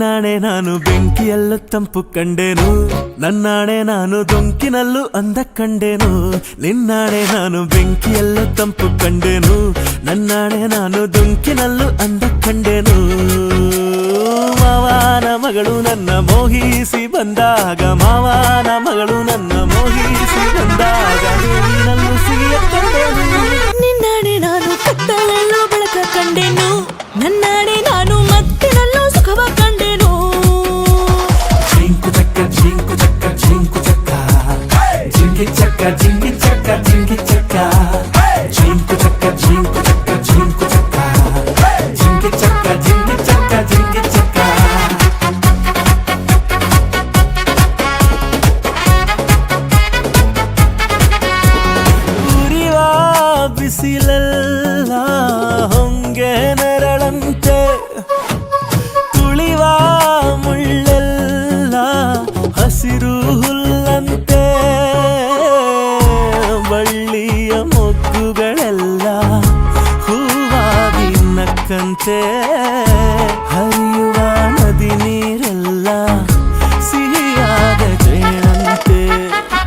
ನಿನ್ನಾಣೆ ನಾನು ಬೆಂಕಿಯಲ್ಲೂ ತಂಪು ಕಂಡೇನು, ನನ್ನಾಣೆ ನಾನು ದೊಂಕಿನಲ್ಲೂ ಅಂದ ಕಂಡೇನು. ನಿನ್ನಾಣೆ ನಾನು ಬೆಂಕಿಯಲ್ಲೂ ತಂಪು ಕಂಡೇನು, ನನ್ನಾಣೆ ನಾನು ದೊಂಕಿನಲ್ಲೂ ಅಂದ ಕಂಡೇನು. ಮಾವನ ಮಗಳು ನನ್ನ ಮೋಹಿಸಿ ಬಂದಾಗ, ಮಾವನ ಮಗಳು ನನ್ನ ಮೋಹಿಸಿ ಬಂದಾಗ ನೀನಲ್ಲೂ ಸಿಹಿಯ ಕಂಡೇನು. ನಿನ್ನಾಣೆ ನಾನು ಕತ್ತಲಲ್ಲೂ ಬೆಳಕ ಕಂಡೆನು, ನನ್ನಾಣೆ ನಾನು ಮತ್ತಿನಲ್ಲೂ ಸುಖವ ಕಂಡೆನು. ಜಿಂಕು ಚಕ್ಕ ಜಿಂಕು ಚಕ್ಕ ಜಿಂಕು ಚಕ್ಕ ಜಿಂಗಿ ಚಕ್ಕ ಜಿಂಗಿ ಚಕ್ಕ ಜಿಂಗಿ ಚಕ್ಕ ಜಿಂಕು ಚಕ್ಕ ಜಿಂಕು ಚಕ್ಕ ಜಿಂಕು ಚಕ್ಕ ಜಿಂಗಿ ಚಕ್ಕ ಜಿಂಗಿ ಚಕ್ಕ ಜಿಂಗಿ ಚಕ್ಕ. ಉರಿವ ಬಿಸಿಲೆಲ್ಲ ಹೊಂಗೆ ನೆರಳಂತೆ, ತುಳಿವ ಮುಳ್ಳೆಲ್ಲ ಹಸಿರು ಹುಲ್ಲಂತೆ, ಬಳ್ಳಿಯ ಮೊಗ್ಗುಗಳೆಲ್ಲ ಹೂವಾಗಿ ನಕ್ಕಂತೆ, ಹರಿಯುವ ನದಿ ನೀರೆಲ್ಲ ಸಿಹಿಯಾದ ಜೇನಂತೆ.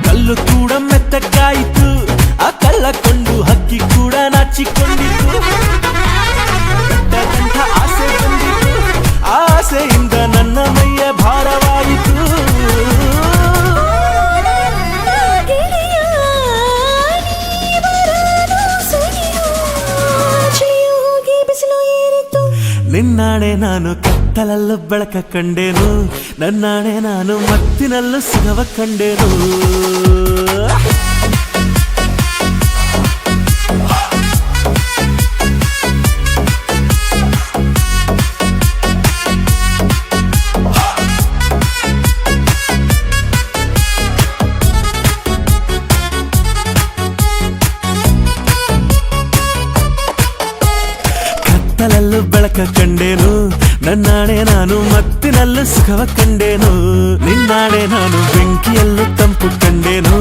ಕಲ್ಲು ಕೂಡ ಮೆತ್ತಗಾಯಿತು, ಆ ಕಲ್ಲ ಕೊಂಡು ಹಕ್ಕಿ ಕೂಡ ನಾಚಿಕೊಂಡಿತು. ಬೆಟ್ಟದಂಥ ಆಸೆ ಬಂದಿತು, ಆಸೆಯಿಂದ ನನ್ನ ಮೈಯ ಭಾರವಾಯಿತು. ಗೆಳೆಯ, ನೀ ಬರಲು ಸರಿಯೋ, ಚಳಿಯು ಹೋಗಿ ಬಿಸಿಲು ಏರಿತು. ನಿನ್ನಾಣೆ ನಾನು ಕತ್ತಲಲ್ಲೂ ಬೆಳಕ ಕಂಡೇನು, ನನ್ನಾಣೆ ನಾನು ಮತ್ತಿನಲ್ಲೂ ಸುಖವ ಕಂಡೇನು. ಕತ್ತಲಲ್ಲೂ ಬೆಳಕ ಕಂಡೇನು, ನನ್ನಾಣೆ ನಾನು ಮತ್ತಿನಲ್ಲೂ ಸುಖವ ಕಂಡೇನು. ನಿನ್ನಾಣೆ ನಾನು ಬೆಂಕಿಯಲ್ಲೂ ತಂಪು ಕಂಡೇನು,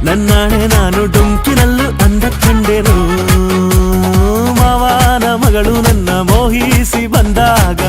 ನನ್ನಾಣೆ ನಾನು ಡೊಂಕಿನಲ್ಲೂ ಅಂದ ಕಂಡೇನು. ಮಾವನ ಮಗಳು ನನ್ನ ಮೋಹಿಸಿ ಬಂದಾಗ